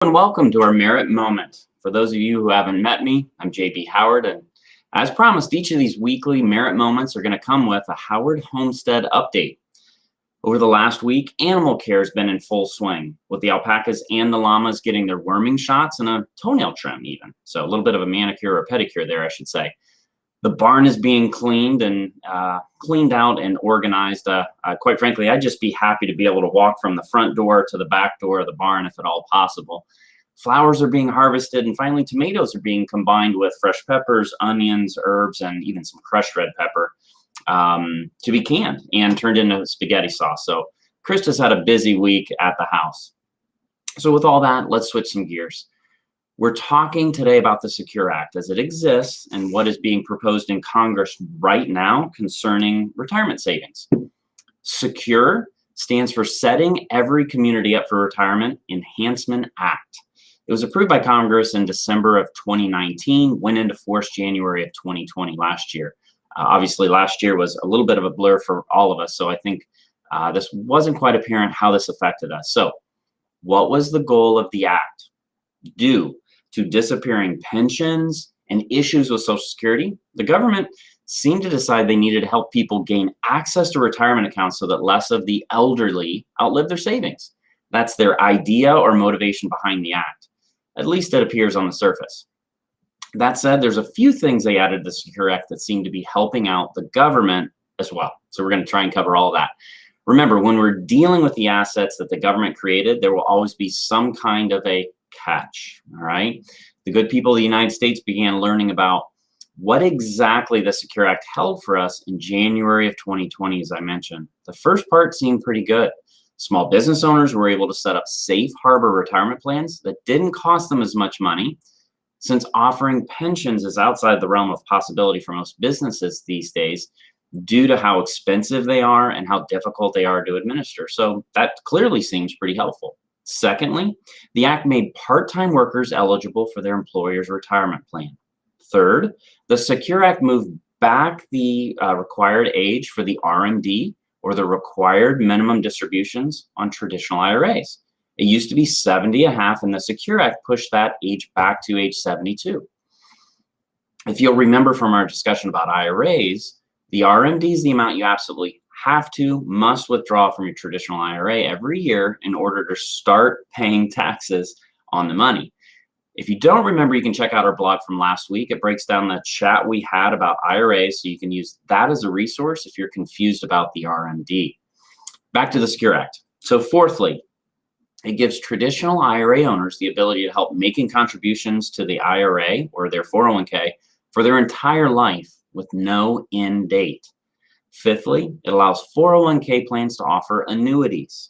And welcome to our Merit Moment. For those of you who haven't met me, I'm JB Howard, and as promised, each of these weekly Merit Moments are going to come with a Howard Homestead update. Over the last week, animal care has been in full swing, with the alpacas and the llamas getting their worming shots and a toenail trim even. So a little bit of a manicure or pedicure there, I should say. The barn is being cleaned and cleaned out and organized. Quite frankly, I'd just be happy to be able to walk from the front door to the back door of the barn if at all possible. Flowers are being harvested, and finally tomatoes are being combined with fresh peppers, onions, herbs, and even some crushed red pepper to be canned and turned into spaghetti sauce. So Krista's had a busy week at the house. So with all that, let's switch some gears. We're talking today about the Secure Act as it exists and what is being proposed in Congress right now concerning retirement savings. SECURE stands for Setting Every Community Up for Retirement Enhancement Act. It was approved by Congress in December of 2019, went into force January of 2020 last year. Obviously, last year was a little bit of a blur for all of us, so I think this wasn't quite apparent how this affected us. So what was the goal of the act? Due to disappearing pensions and issues with Social Security, the government seemed to decide they needed to help people gain access to retirement accounts so that less of the elderly outlive their savings. That's their idea or motivation behind the act. At least it appears on the surface. That said, there's a few things they added to the Secure Act that seem to be helping out the government as well. So we're going to try and cover all of that. Remember, when we're dealing with the assets that the government created, there will always be some kind of a catch. All right. The good people of the United States began learning about what exactly the Secure Act held for us in January of 2020, as I mentioned. The first part seemed pretty good. Small business owners were able to set up safe harbor retirement plans that didn't cost them as much money, since offering pensions is outside the realm of possibility for most businesses these days due to how expensive they are and how difficult they are to administer. So that clearly seems pretty helpful. Secondly, the act made part-time workers eligible for their employer's retirement plan. Third, the Secure Act moved back the required age for the RMD, or the required minimum distributions on traditional IRAs. It used to be 70.5, and the Secure Act pushed that age back to age 72. If you'll remember from our discussion about IRAs, the RMD is the amount you absolutely must withdraw from your traditional IRA every year in order to start paying taxes on the money. If you don't remember, you can check out our blog from last week. It breaks down the chat we had about IRAs, so you can use that as a resource if you're confused about the RMD. Back to the Secure Act. So fourthly, it gives traditional IRA owners the ability to help making contributions to the IRA or their 401k for their entire life with no end date. Fifthly, it allows 401k plans to offer annuities,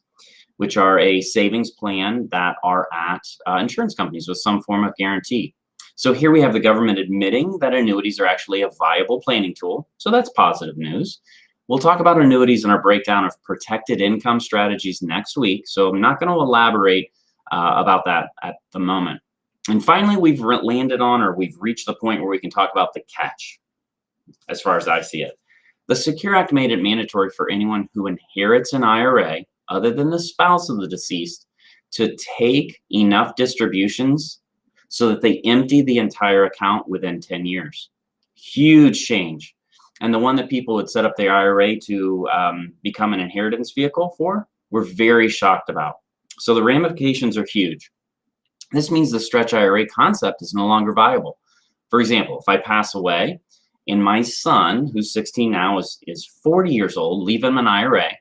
which are a savings plan that are at insurance companies with some form of guarantee. So here we have the government admitting that annuities are actually a viable planning tool. So that's positive news. We'll talk about annuities in our breakdown of protected income strategies next week. So I'm not going to elaborate about that at the moment. And finally, we've reached the point where we can talk about the catch, as far as I see it. The Secure Act made it mandatory for anyone who inherits an IRA, other than the spouse of the deceased, to take enough distributions so that they empty the entire account within 10 years. Huge change. And the one that people would set up their IRA to become an inheritance vehicle for, we're very shocked about. So the ramifications are huge. This means the stretch IRA concept is no longer viable. For example, if I pass away and my son, who's 16 now, is 40 years old, leave him an IRA,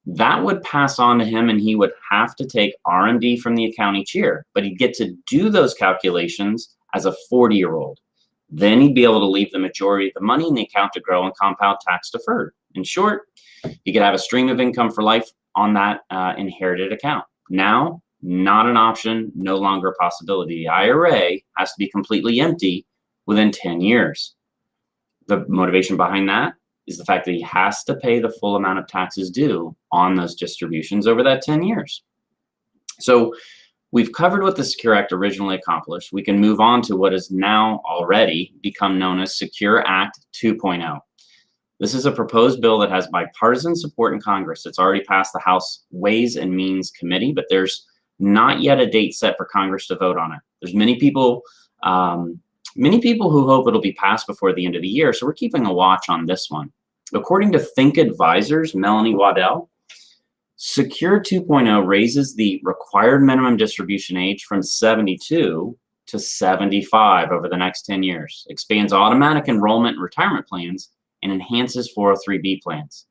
that would pass on to him and he would have to take RMD from the account each year, but he'd get to do those calculations as a 40-year-old. Then he'd be able to leave the majority of the money in the account to grow and compound tax deferred. In short, he could have a stream of income for life on that inherited account. Now, not an option, no longer a possibility. The IRA has to be completely empty within 10 years. The motivation behind that is the fact that he has to pay the full amount of taxes due on those distributions over that 10 years. So we've covered what the Secure Act originally accomplished. We can move on to what has now already become known as Secure Act 2.0. This is a proposed bill that has bipartisan support in Congress. It's already passed the House Ways and Means Committee, but there's Not yet a date set for Congress to vote on it. There's many people who hope it'll be passed before the end of the year, so we're keeping a watch on this one. According to Think Advisors, Melanie Waddell, Secure 2.0 raises the required minimum distribution age from 72 to 75 over the next 10 years, expands automatic enrollment in retirement plans, and enhances 403B plans.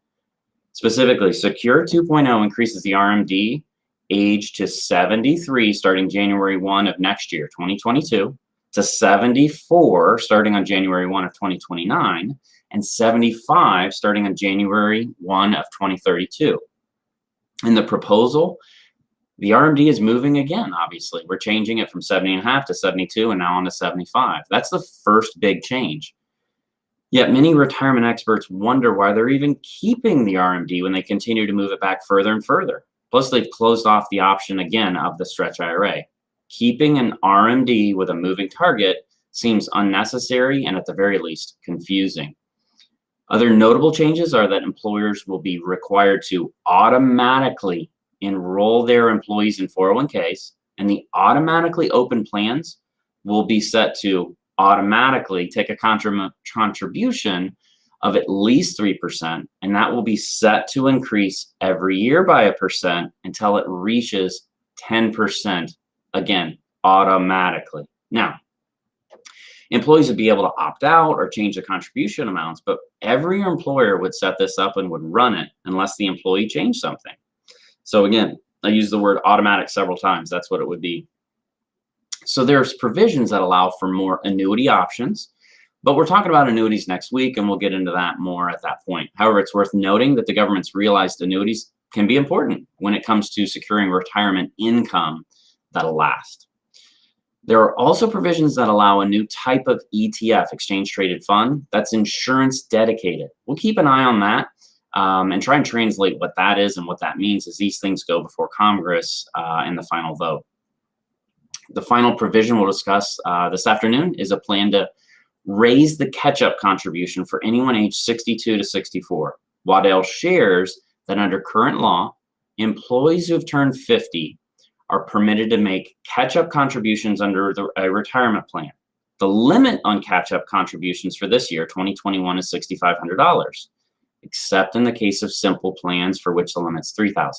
Specifically, Secure 2.0 increases the RMD age to 73 starting January 1 of next year, 2022, to 74 starting on January 1 of 2029, and 75 starting on January 1 of 2032. In the proposal, the RMD is moving again, obviously. We're changing it from 70.5 to 72 and now on to 75. That's the first big change. Yet many retirement experts wonder why they're even keeping the RMD when they continue to move it back further and further. Plus, they've closed off the option again of the stretch IRA. Keeping an RMD with a moving target seems unnecessary and at the very least confusing. Other notable changes are that employers will be required to automatically enroll their employees in 401ks, and the automatically open plans will be set to automatically take a contribution of at least 3%, and that will be set to increase every year by 1% until it reaches 10%, again, automatically. Now, employees would be able to opt out or change the contribution amounts, but every employer would set this up and would run it unless the employee changed something. So again, I use the word automatic several times. That's what it would be. So there's provisions that allow for more annuity options, but we're talking about annuities next week, and we'll get into that more at that point. However, it's worth noting that the government's realized annuities can be important when it comes to securing retirement income that'll last. There are also provisions that allow a new type of ETF, exchange traded fund, that's insurance dedicated. We'll keep an eye on that and try and translate what that is and what that means as these things go before Congress in the final vote. The final provision we'll discuss this afternoon is a plan to raise the catch-up contribution for anyone aged 62 to 64. Waddell shares that under current law, employees who have turned 50 are permitted to make catch-up contributions under a retirement plan. The limit on catch-up contributions for this year, 2021, is $6,500, except in the case of simple plans for which the limit's $3,000.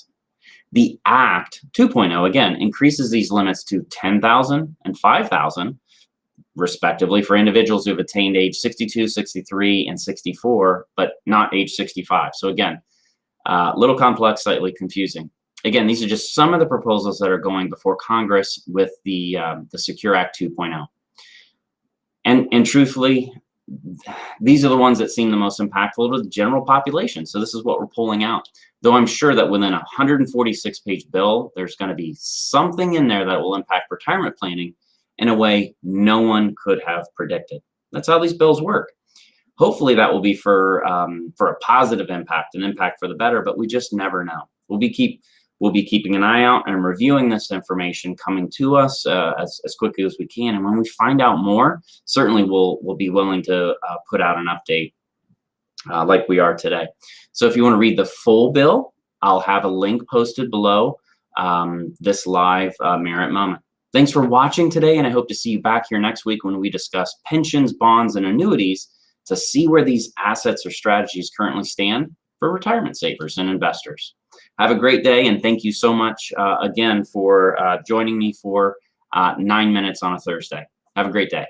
The Act 2.0, again, increases these limits to $10,000 and $5,000, respectively, for individuals who have attained age 62, 63, and 64, but not age 65. So again, a little complex, slightly confusing. Again, these are just some of the proposals that are going before Congress with the Secure Act 2.0. And truthfully, these are the ones that seem the most impactful to the general population. So this is what we're pulling out. Though I'm sure that within a 146-page bill, there's going to be something in there that will impact retirement planning in a way no one could have predicted. That's how these bills work. Hopefully that will be for a positive impact, an impact for the better, but we just never know. We'll be keeping an eye out and reviewing this information coming to us as quickly as we can. And when we find out more, certainly we'll be willing to put out an update like we are today. So if you want to read the full bill, I'll have a link posted below this live Merit Moment. Thanks for watching today, and I hope to see you back here next week when we discuss pensions, bonds, and annuities to see where these assets or strategies currently stand for retirement savers and investors. Have a great day, and thank you so much again for joining me for 9 minutes on a Thursday. Have a great day.